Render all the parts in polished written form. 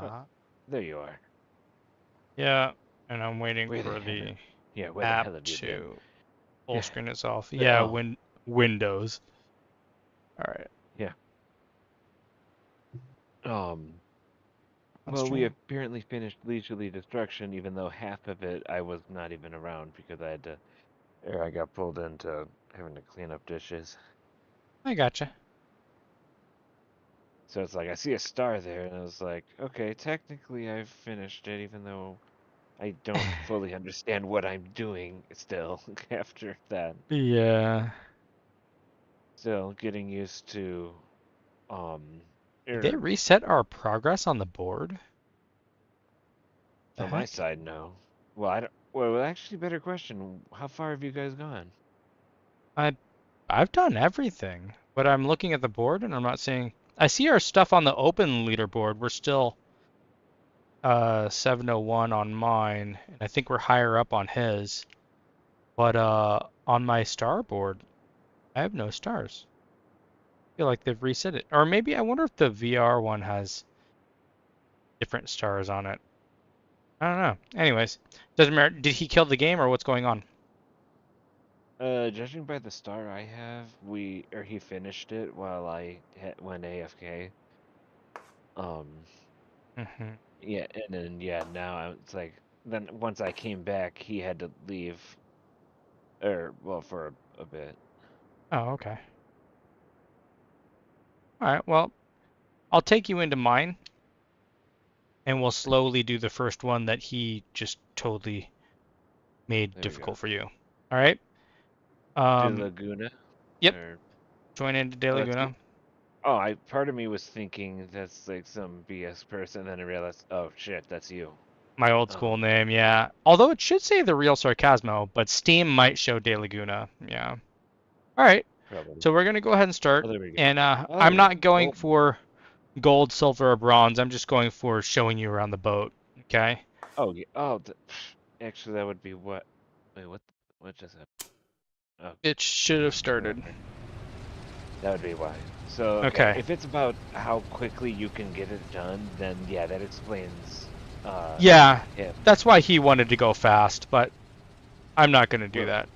Oh, Ta-ta. there you are. Yeah, and I'm waiting Where the for hell? the Yeah, where the app hell have you been? to full Yeah. screen itself. The, Yeah, oh, Windows. All right, yeah. Um. on Well, we stream. apparently finished Leisurely Destruction, even though half of it I was not even around because I had to, or I got pulled into having to clean up dishes. I gotcha. So it's like I see a star there, and I was like, okay, technically I've finished it, even though I don't fully understand what I'm doing still after that. Yeah. Still getting used to, um, Did they er, reset our progress on the board? The from my heck? side, no. Well, I don't. Well, actually, better question. How far have you guys gone? I I've done everything, but I'm looking at the board and I'm not seeing. I see our stuff on the open leaderboard. We're still 701 on mine, and I think we're higher up on his. But on my star board, I have no stars. I feel like they've reset it. Or maybe I wonder if the VR one has different stars on it. I don't know. Anyways, doesn't matter. Did he kill the game or what's going on? Judging by the star I have, he finished it while went AFK. Um, Hmm. yeah, and then yeah, now it's like then once I came back, he had to leave, or well, for a bit. Oh, okay. All right. Well, I'll take you into mine, and we'll slowly do the first one that he just totally made There we go. difficult for you. All right. De Um. Laguna, Yep. or Join into De oh, that's you. Laguna. Oh, I part of me was thinking that's like some BS person, then I realized, oh shit, that's you. My old school Um, name, yeah. Although it should say the real Sarcasmo, but Steam might show De Laguna. Yeah. All right. Probably. So we're gonna go ahead and start. Oh, there we go. And I'm Oh, not going gold. for gold, silver, or bronze. I'm just going for showing you around the boat. Okay. Oh, yeah. Oh, actually, that would be what? Wait, what just happened? Oh, It should have started. okay. That would be why. So, okay, Okay. if it's about how quickly you can get it done, then yeah, that explains Yeah, him. that's why he wanted to go fast, but I'm not gonna do Well, that.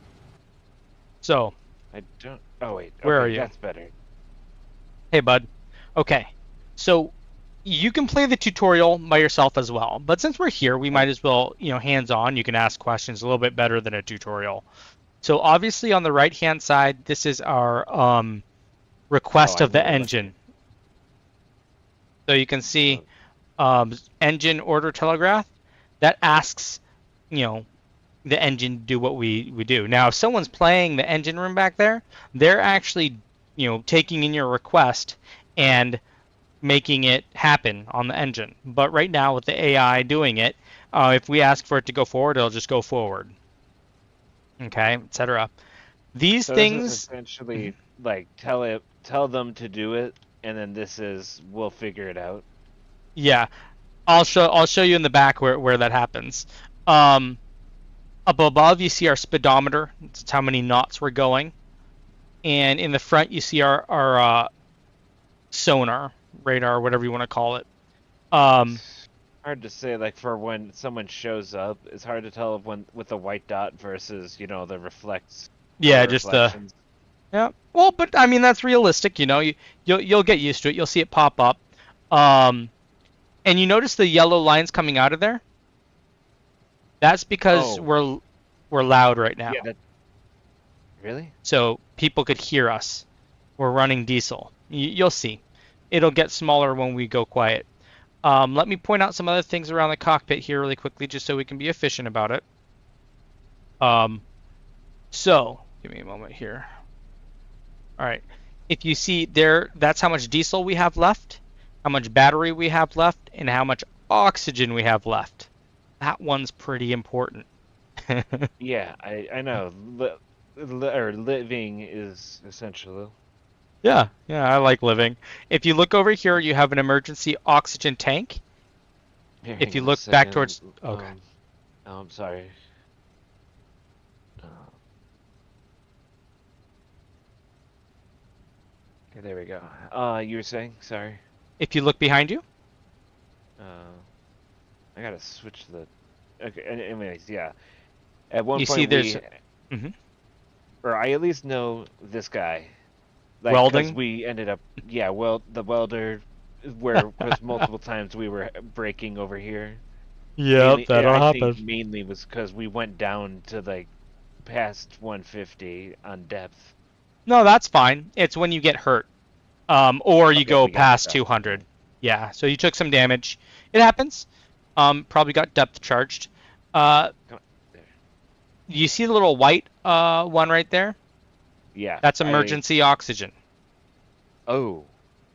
So, I don't. Oh wait, where are okay, you? that's better. Hey, bud. Okay. So you can play the tutorial by yourself as well, but since we're here, we Oh, might as well, hands-on. You can ask questions a little bit better than a tutorial. So obviously on the right-hand side, this is our oh, request I've of the never looked at. engine. So you can see Oh, engine order telegraph. That asks, you know, the engine to do what we do. Now, if someone's playing the engine room back there, they're actually, taking in your request and making it happen on the engine. But right now, with the AI doing it, if we ask for it to go forward, it'll just go forward. Okay, etc. These so this is things, essentially like tell them to do it, and then this is we'll figure it out. yeah, I'll show you in the back where that happens. Um, Up above, you see our speedometer. It's how many knots we're going, and in the front, you see our sonar, radar, whatever you want to call it. Um, Hard to say, like for when someone shows up, it's hard to tell if when with a white dot versus, the yeah, just the reflections. yeah. Well, but I mean that's realistic. You'll get used to it. You'll see it pop up. Um, and you notice the yellow lines coming out of there. That's because Oh, we're loud right yeah, now, that really? so people could hear us. We're running diesel. You'll see. It'll get smaller when we go quiet. Let me point out some other things around the cockpit here really quickly, just so we can be efficient about it. Um, so give me a moment here. All right. If you see there, that's how much diesel we have left, how much battery we have left, and how much oxygen we have left. That one's pretty important. Yeah, I know. Or living is essential. Yeah, yeah, I like living. If you look over here, you have an emergency oxygen tank. Here, If hang you on a look back second. towards, okay. Oh, I'm sorry. Uh, okay, there we go. You were saying? Sorry. If you look behind you, I gotta switch the. Okay. Anyways, yeah. At one You see, point there's we, mhm, or I at least know this guy, like, cause welding. we ended up, yeah. Well, the welder, where, cause multiple times we were breaking over here. Yep, Mainly, that'll I think happen. mainly was because we went down to like past 150 on depth. No, that's fine. It's when you get hurt, or you Okay, go we got past stuck. 200. Yeah, so you took some damage. It happens. Probably got depth charged. Uh, Come on, there. you see the little white one right there? Yeah, That's I. emergency oxygen. Oh,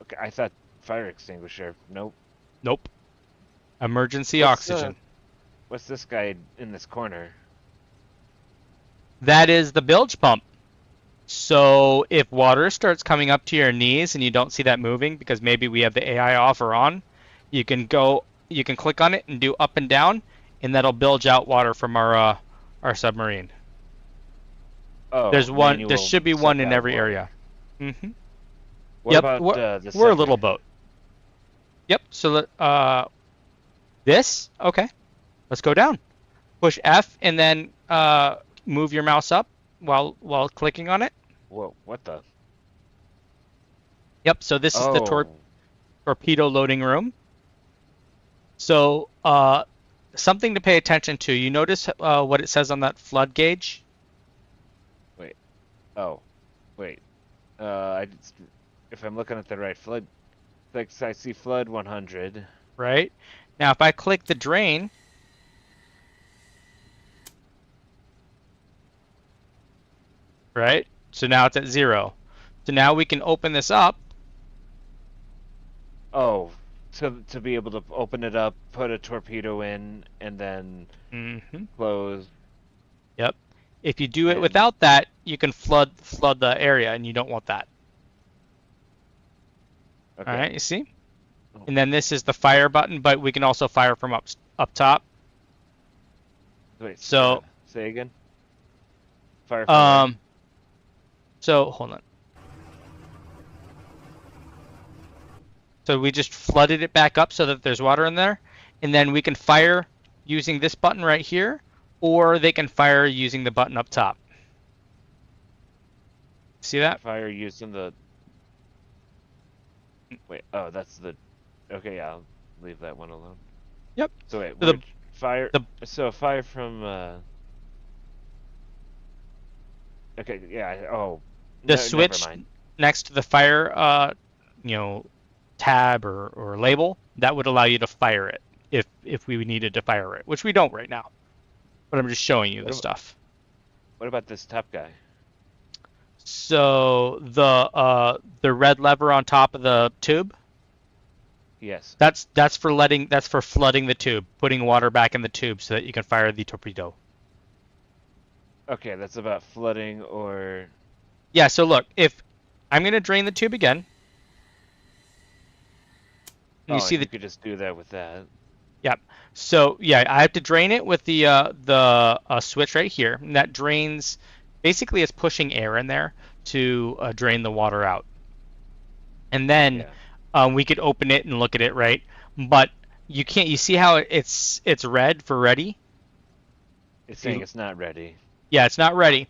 okay. I thought fire extinguisher. Nope. Nope. Emergency What's oxygen. what's this guy in this corner? That is the bilge pump. So if water starts coming up to your knees and you don't see that moving because maybe we have the AI off or on, you can click on it and do up and down, and that'll bilge out water from our submarine. Oh, There manual should be one suck in out every area. water. hmm What Yep, about the we're a little second? boat. Yep. So this okay. Let's go down. Push F and then move your mouse up while clicking on it. Whoa, what the? Yep. So this is the Oh, torpedo loading room. So something to pay attention to. You notice what it says on that flood gauge, wait. Oh, wait. If I'm looking at the right flood, like I see flood 100. right? Now, if I click the drain, right? So now it's at 0. So now we can open this up. Oh, to be able to open it up, put a torpedo in, and then hmm close Yep. If you do it and without that, you can flood the area, and you don't want that. All okay. right, you see? Oh, And then this is the fire button, but we can also fire from up top. wait, So say again. Fire from where? um, so hold on. So we just flooded it back up so that there's water in there, and then we can fire using this button right here, or they can fire using the button up top. See that? Fire used in the wait. Oh, that's the okay. Yeah, I'll leave that one alone. Yep. So wait, So which fire? the So fire from okay. Yeah. Oh, the no, never switch mind. next to the fire you know tab or label that would allow you to fire it if we needed to fire it, which we don't right now. But I'm just showing you What the about stuff. what about this top guy? So the red lever on top of the tube, Yes. that's for flooding the tube, putting water back in the tube so that you can fire the torpedo. Okay, that's about flooding or Yeah, so look, if I'm going to drain the tube again, and you oh, see and the you could just do that with that. yep. So yeah, I have to drain it with the switch right here, and that drains. Basically, it's pushing air in there to drain the water out, and then Yeah. we could open it and look at it, right? But you can't. You see how it's red for ready? It's If saying you it's not ready. yeah, it's not ready.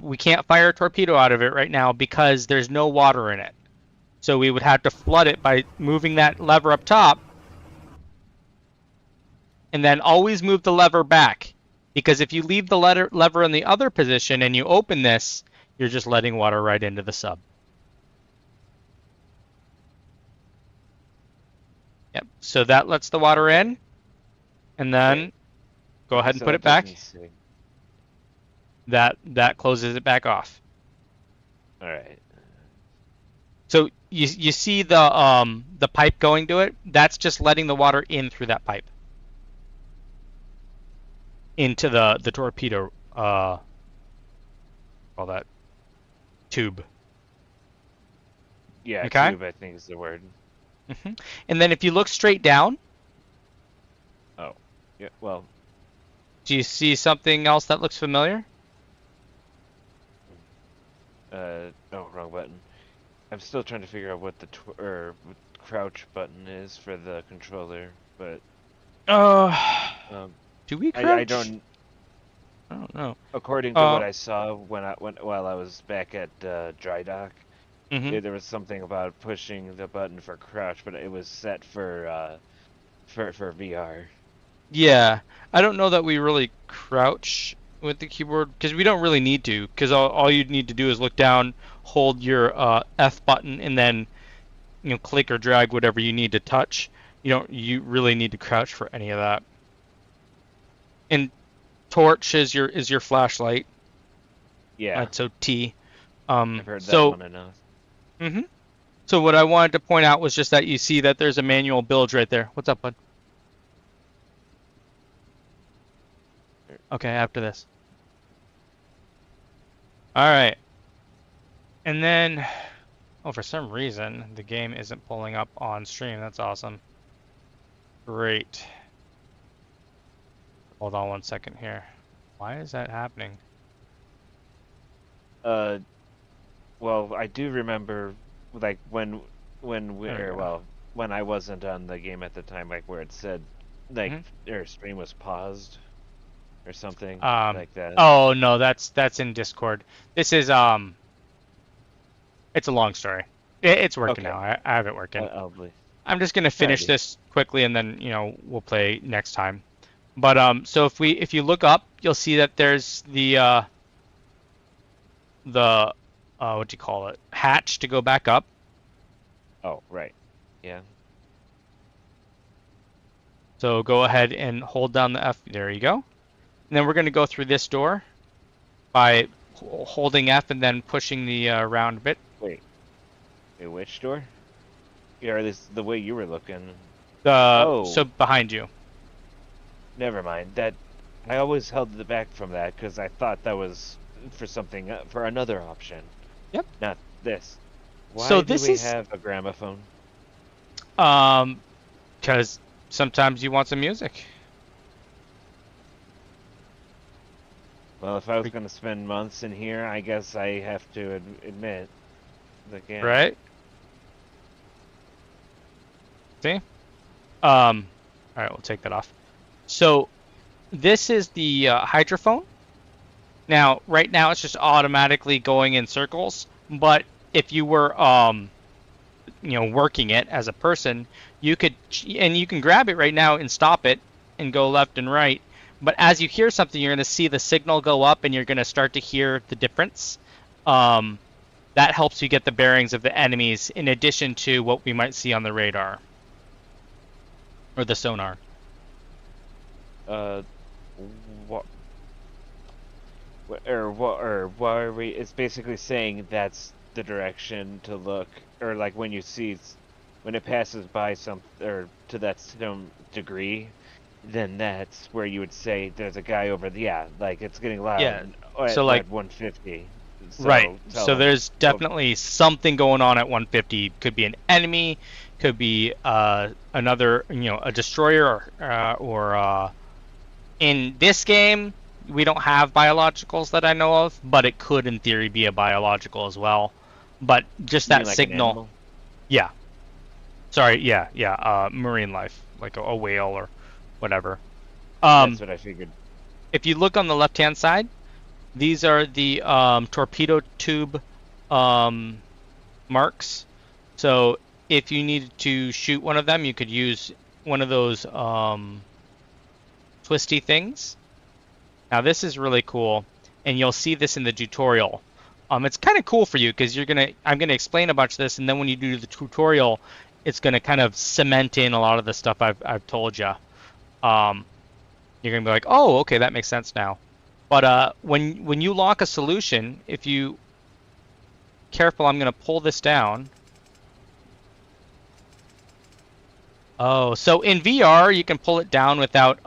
We can't fire a torpedo out of it right now because there's no water in it. So we would have to flood it by moving that lever up top and then always move the lever back. Because if you leave the lever in the other position and you open this, you're just letting water right into the sub. Yep. So that lets the water Okay. in, and Wait. then go Okay, ahead and so put that it back. doesn't say. That closes it back off. All right. So you see the pipe going to it? That's just letting the water in through that pipe into the torpedo all that tube. Yeah, Okay? tube I think is the word. And then if you look straight down, Oh. Yeah, well, do you see something else that looks familiar? oh, wrong button. I'm still trying to figure out what the what crouch button is for the controller. but Uh, um, do we I crouch? don't. I don't know. According to what Uh, I saw while I was back at dry dock, mhm. there was something about pushing the button for crouch, but it was set for VR. Yeah, I don't know that we really crouch with the keyboard because we don't really need to. Because all you need to do is look down, hold your F button, and then click or drag whatever you need to touch. You really need to crouch for any of that. And torch is your flashlight. Yeah, So T. I've heard that So one enough. mhm. So what I wanted to point out was just that you see that there's a manual build right there. What's up, bud? Okay, after this. All right. And then, oh, for some reason, the game isn't pulling up on stream. That's awesome. Great. Hold on 1 second here. Why is that happening? Uh, well, I do remember like There we go. when I wasn't on the game at the time, like where it said like hmm their stream was paused or something Um, like that. oh no, that's in Discord. This is it's a long story. It's working now. Okay, I have it working. I'll be. I'm just gonna finish Alrighty. this quickly and then we'll play next time. But so if you look up, you'll see that there's the what do you call it? Hatch to go back up. Oh, right. Yeah. So go ahead and hold down the F. There you go. And then we're gonna go through this door by holding F and then pushing the round bit. Wait. Wait, which door? Yeah, or this the way you were looking. So Oh, behind you. never mind. That I always held the back from that because I thought that was for something for another option, Yep. not this. So Why do this we is have a gramophone? um because sometimes you want some music. Well, if I was going to spend months in here, I guess I have to admit again. Right? See? All right, we'll take that off. So this is the hydrophone. Now, right now it's just automatically going in circles, but if you were working it as a person, you could and you can grab it right now and stop it and go left and right. But as you hear something, you're going to see the signal go up and you're going to start to hear the difference. Um, that helps you get the bearings of the enemies in addition to what we might see on the radar or the sonar. Uh, what or why are we? It's basically saying that's the direction to look, or like when you see when it passes by some or to that some degree, then that's where you would say there's a guy over the yeah, like it's getting Yeah. loud So at like 150. right. So tell So him. there's Well, definitely something going on at 150. Could be an enemy, could be another, a destroyer, or in this game we don't have biologicals that I know of, but it could in theory be a biological as well. But just you mean that like an signal, animal? yeah. Sorry, yeah, yeah. Marine life, like a whale or whatever. That's Um, what I figured. if you look on the left-hand side, these are the torpedo tube um, marks. So if you needed to shoot one of them, you could use one of those twisty things. Now this is really cool, and you'll see this in the tutorial. It's kind of cool for you because I'm gonna explain a bunch of this, and then when you do the tutorial, it's gonna kind of cement in a lot of the stuff I've told you. Um, you're gonna be like, oh, okay, that makes sense now. But when you lock a solution, if you careful, I'm gonna pull this down. Oh, so in VR you can pull it down without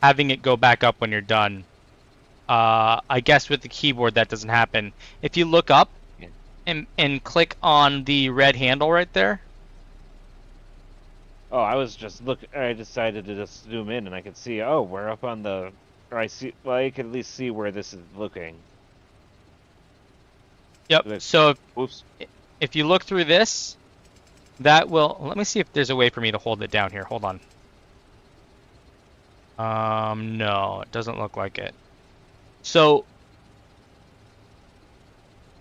having it go back up when you're done. I guess with the keyboard that doesn't happen. If you look up Yeah. and click on the red handle right there. Oh, I was just look. I decided to just zoom in, and I could see. Oh, we're up on the. Or I see. Well, I can at least see where this is looking. Yep. Like, So whoops. if you look through this, That will, let me see if there's a way for me to hold it down here. Hold on. No, it doesn't look like it. So,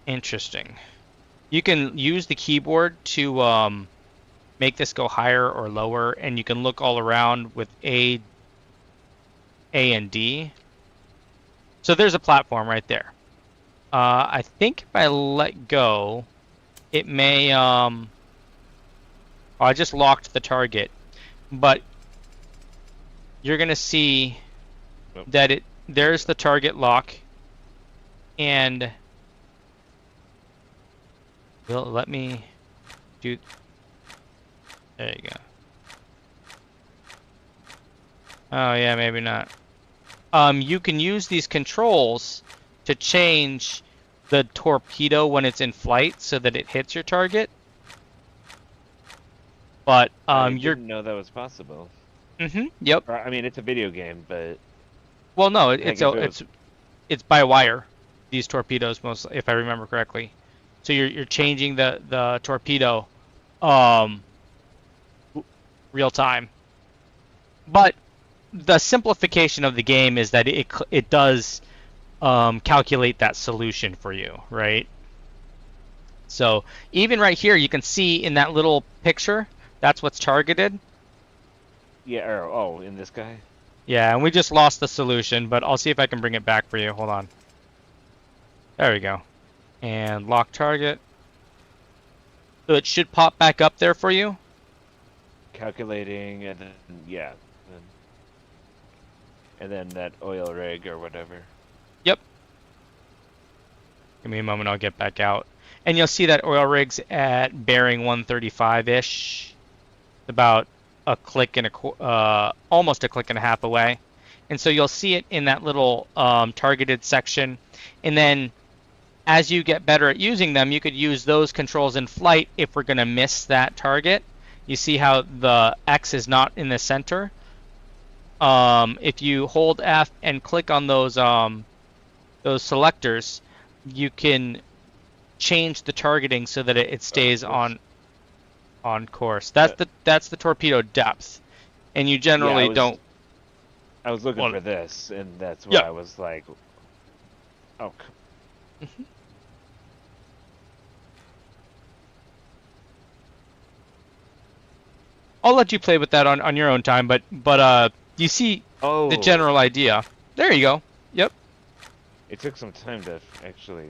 interesting. You can use the keyboard to make this go higher or lower, and you can look all around with A and D. So there's a platform right there. I think if I let go, it may, oh, I just locked the target, but you're gonna see that there's the target lock, and will let me do, there you go. Oh yeah, maybe not. You can use these controls to change the torpedo when it's in flight so that it hits your target. But I didn't know that was possible. Yep. Or, I mean, it's a video game, but well, no, it's by wire. These torpedoes, most, if I remember correctly. So you're changing the torpedo, real time. But the simplification of the game is that it does calculate that solution for you, right? So even right here, you can see in that little picture, that's what's targeted. Yeah, oh, in this guy? Yeah, and we just lost the solution, but I'll see if I can bring it back for you. Hold on. There we go. And lock target. So it should pop back up there for you. Calculating, and then, yeah. And then that oil rig or whatever. Yep. Give me a moment, I'll get back out. And you'll see that oil rig's at bearing 135-ish. About a click and almost a click and a half away. And so you'll see it in that little targeted section. And then as you get better at using them, you could use those controls in flight if we're going to miss that target. You see how the X is not in the center? If you hold F and click on those selectors, you can change the targeting so that it stays on course. That's the torpedo depth, and you generally don't. I was looking for this, and that's why I was like, oh. I'll let you play with that on your own time, but you see the general idea. There you go. Yep. It took some time to actually.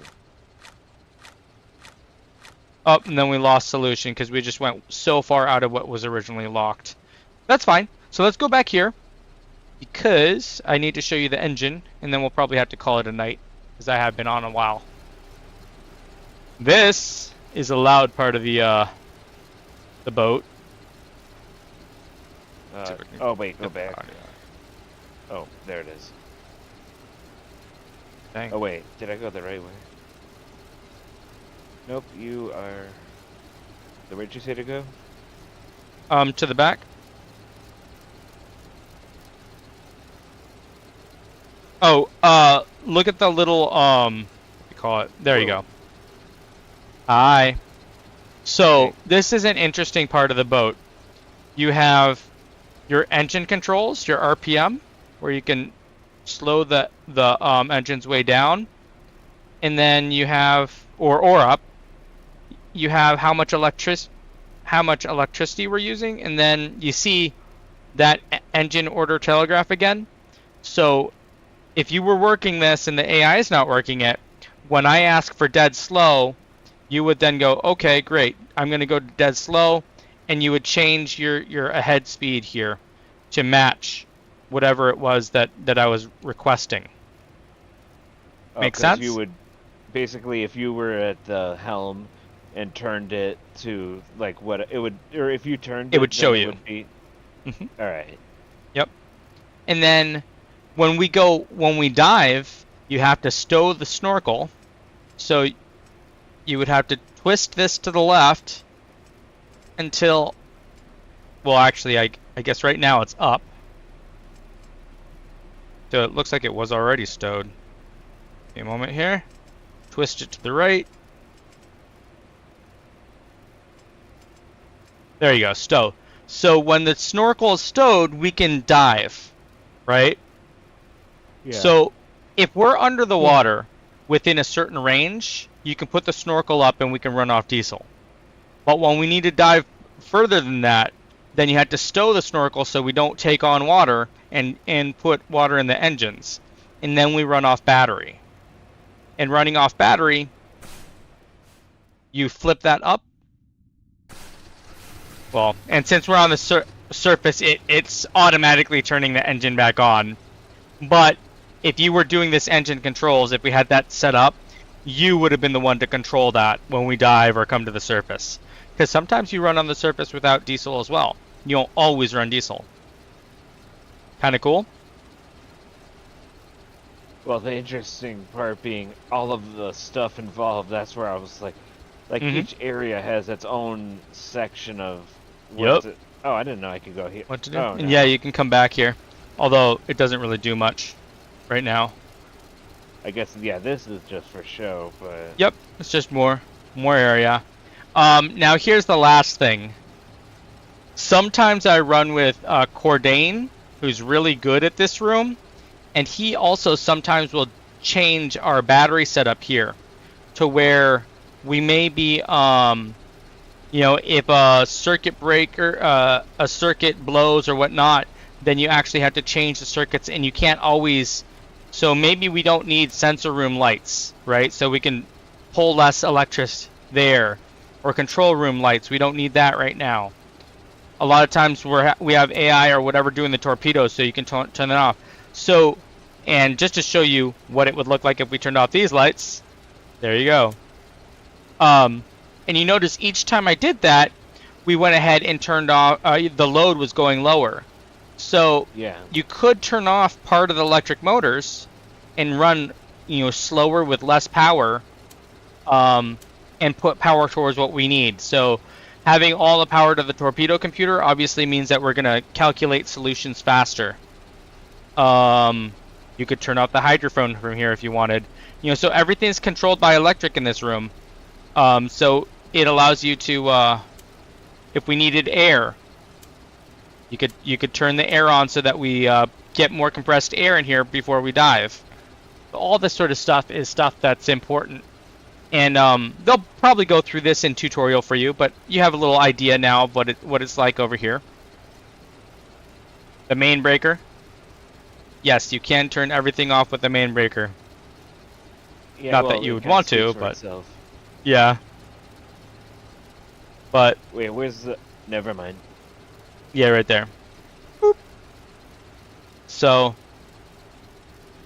Oh, and then we lost solution because we just went so far out of what was originally locked. That's fine. So let's go back here because I need to show you the engine, and then we'll probably have to call it a night because I have been on a while. This is a loud part of the boat. Oh wait, go back. Oh, there it is. Dang. Oh wait, did I go the right way? Nope, you are. Where'd you say to go? To the back. Oh, look at the little what do you call it? There you go. Hi. So this is an interesting part of the boat. You have your engine controls, your RPM, where you can slow the engine's way down, and then you have or up. You have how much electricity we're using, and then you see that engine order telegraph again. So if you were working this and the AI is not working it, when I ask for dead slow, you would then go, okay, great, I'm going to go to dead slow, and you would change your ahead speed here to match whatever it was that I was requesting. Make sense? You would basically, if you were at the helm and turned it to like what it would, or if you turned it would show you. Would be... All right. Yep. And then when we dive, you have to stow the snorkel. So you would have to twist this to the left until, well, actually, I guess right now it's up. So it looks like it was already stowed. Give me a moment here. Twist it to the right. There you go, stow. So when the snorkel is stowed, we can dive, right? Yeah. So if we're under the water within a certain range, you can put the snorkel up and we can run off diesel. But when we need to dive further than that, then you have to stow the snorkel so we don't take on water and put water in the engines. And then we run off battery. And running off battery, you flip that up. Well, and since we're on the surface, it's automatically turning the engine back on. But if you were doing this engine controls, if we had that set up, you would have been the one to control that when we dive or come to the surface. Because sometimes you run on the surface without diesel as well. You don't always run diesel. Kind of cool? Well, the interesting part being all of the stuff involved, that's where I was like each area has its own section of what's it. Oh, I didn't know I could go here. What to do? Oh, And no. yeah, you can come back here. Although it doesn't really do much right now. I guess, yeah, this is just for show, but... Yep, it's just more area. Now here's the last thing. Sometimes I run with Cordain, who's really good at this room, and he also sometimes will change our battery setup here to where we may be, you know, if a circuit breaker, a circuit blows or whatnot, then you actually have to change the circuits, and you can't always. So maybe we don't need sensor room lights, right? So we can pull less electricity there, or control room lights. We don't need that right now. A lot of times we have AI or whatever doing the torpedoes, so you can turn them off. So, and just to show you what it would look like if we turned off these lights, there you go. And you notice each time I did that, we went ahead and turned off, the load was going lower. So yeah, you could turn off part of the electric motors and run, you know, slower with less power, and put power towards what we need. So having all the power to the torpedo computer obviously means that we're going to calculate solutions faster. You could turn off the hydrophone from here if you wanted. You know, so everything's controlled by electric in this room. So it allows you to, if we needed air, you could turn the air on so that we get more compressed air in here before we dive. All this sort of stuff is stuff that's important. And they'll probably go through this in tutorial for you, but you have a little idea now of what it's like over here. The main breaker. Yes, you can turn everything off with the main breaker. yeah, Not well, that you it would kinda want speaks to, for but itself. yeah. But Wait, where's the... Never mind. yeah, right there. Boop. So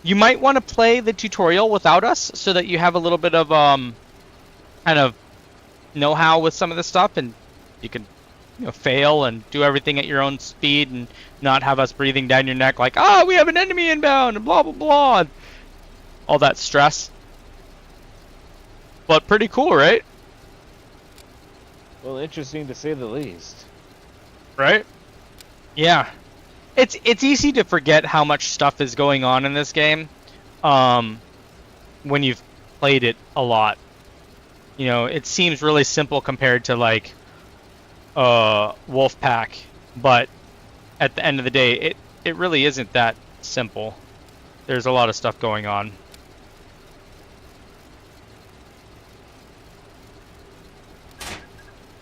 you might want to play the tutorial without us so that you have a little bit of kind of know-how with some of this stuff, and you can, you know, fail and do everything at your own speed and not have us breathing down your neck like, ah, we have an enemy inbound and blah blah blah, and all that stress. But pretty cool, right? Well, interesting to say the least. Right? Yeah. It's easy to forget how much stuff is going on in this game when you've played it a lot. You know, it seems really simple compared to like Wolfpack, but at the end of the day, it really isn't that simple. There's a lot of stuff going on.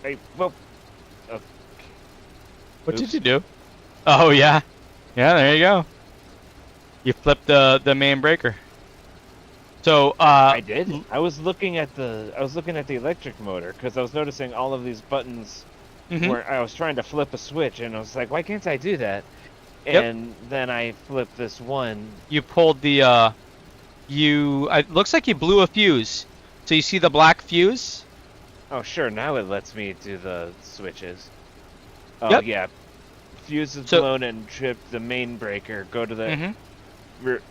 Hey, well... What Oops. did you do? Oh yeah, yeah. There you go. You flipped the main breaker. So I did. I was looking at the electric motor because I was noticing all of these buttons where I was trying to flip a switch, and I was like, why can't I do that? And then I flipped this one. You pulled the it looks like you blew a fuse. So you see the black fuse? Oh sure, now it lets me do the switches. Oh Yep. yeah, fuse is blown and tripped the main breaker. Go to the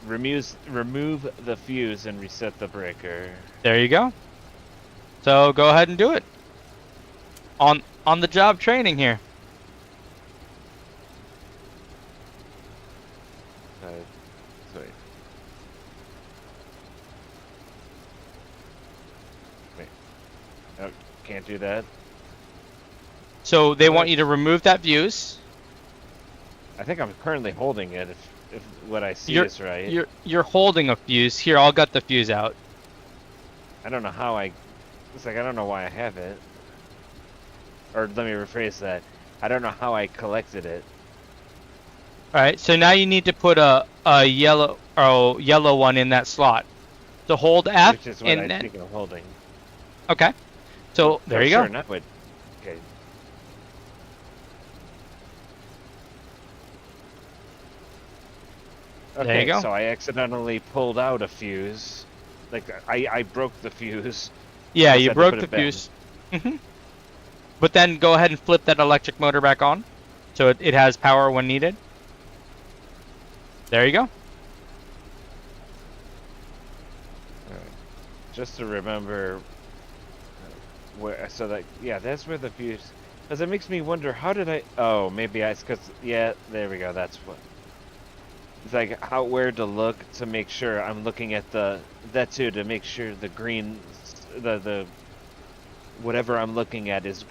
remove the fuse and reset the breaker. There you go. So go ahead and do it. On the job training here. Sorry. Wait. Oh, can't do that. So they want What? you to remove that fuse. I think I'm currently holding it. If what I see You're is right. you're holding a fuse. Here, I'll get the fuse out. I don't know how I. It's like I don't know why I have it. Or let me rephrase that. I don't know how I collected it. All right. So now you need to put a yellow one in that slot. So hold F Which is what and I then think I'm holding. okay. Oh, So there oh, you go. sure, not what. Okay. There you Okay, go. so I accidentally pulled out a fuse. Like I broke the fuse. Yeah, Just you had to broke put the it back. fuse. But then go ahead and flip that electric motor back on, so it has power when needed. There you go. All right. Just to remember where. So that yeah, that's where the fuse. Because it makes me wonder how did I? Oh, maybe I. Because yeah, there we go. That's what. It's like how where to look to make sure I'm looking at that too to make sure the green the whatever I'm looking at is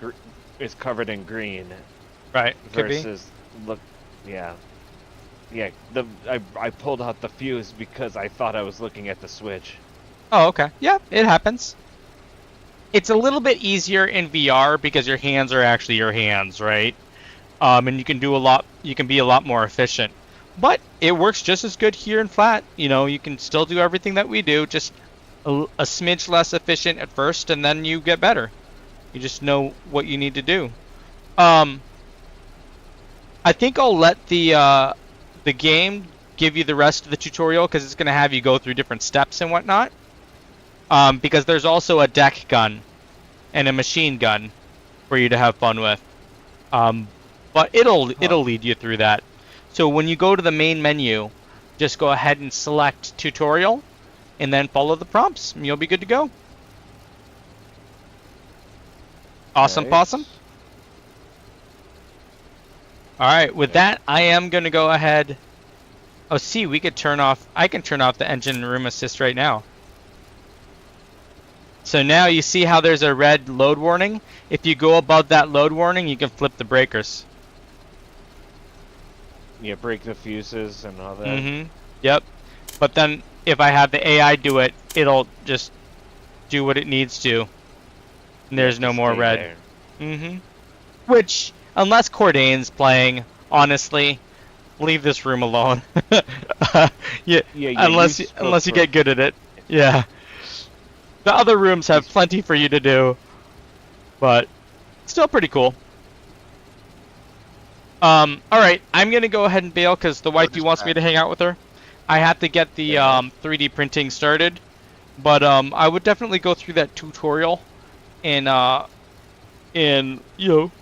covered in green Right, could be. versus look yeah I pulled out the fuse because I thought I was looking at the switch. Oh, okay. Yeah, it happens. It's a little bit easier in VR because your hands are actually your hands, right? And you can do a lot. You can be a lot more efficient. But it works just as good here in flat. You know, you can still do everything that we do, just a smidge less efficient at first, and then you get better. You just know what you need to do. Um, I think I'll let the game give you the rest of the tutorial because it's going to have you go through different steps and whatnot. Because there's also a deck gun and a machine gun for you to have fun with. Um, but Huh. it'll lead you through that. So when you go to the main menu, just go ahead and select tutorial and then follow the prompts and you'll be good to go. All Awesome right. possum. All right, with Okay. that, I am going to go ahead. Oh, see, I can turn off the engine room assist right now. So now you see how there's a red load warning? If you go above that load warning, you can flip the breakers. Yeah, break the fuses and all that. Yep. But then if I have the AI do it, it'll just do what it needs to. And Yeah, there's no just more stay red. there. Which, unless Cordain's playing, honestly, leave this room alone. Yeah, Yeah, you spoke unless you for. get good at it. Yeah. The other rooms You, have plenty for you to do, but still pretty cool. All right, I'm gonna go ahead and bail because the So wifey just wants me back. to hang out with her. I have to get the fair enough. 3D printing started, but I would definitely go through that tutorial and you know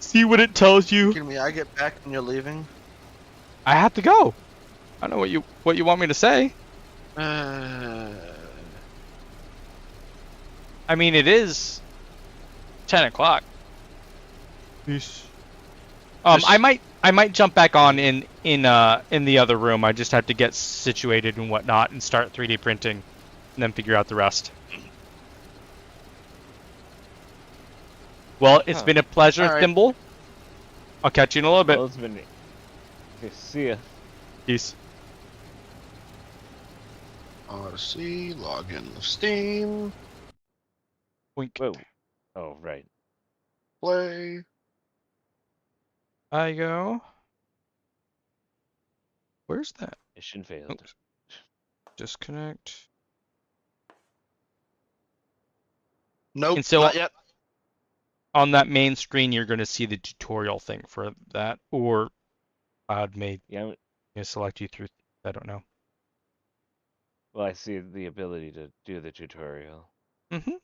see what it tells you. Can I get back when you're leaving? I have to go. I don't know what you want me to say. Uh, I mean, it is 10 o'clock. Peace. just I might jump back on in the other room. I just have to get situated and whatnot and start 3D printing, and then figure out the rest. Well, it's Huh. been a pleasure, all right. Thimble. I'll catch you in a little bit. Well, it's been. Okay, see ya. Peace. Odyssey, log in with Steam, Wink. Whoa. Oh, right. play. I go. Where's that? Mission failed. Oops. Disconnect. Nope, And so not yet. on that main screen, you're going to see the tutorial thing for that, or I'd may Yeah. select you through. I don't know. Well, I see the ability to do the tutorial. Mm-hmm.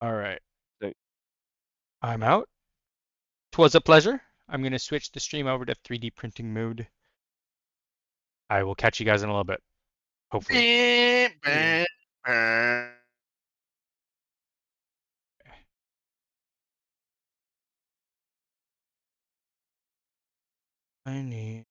All right. So, I'm out. 'Twas a pleasure. I'm going to switch the stream over to 3D printing mode. I will catch you guys in a little bit, hopefully. Bam, yeah. bam, bam. I need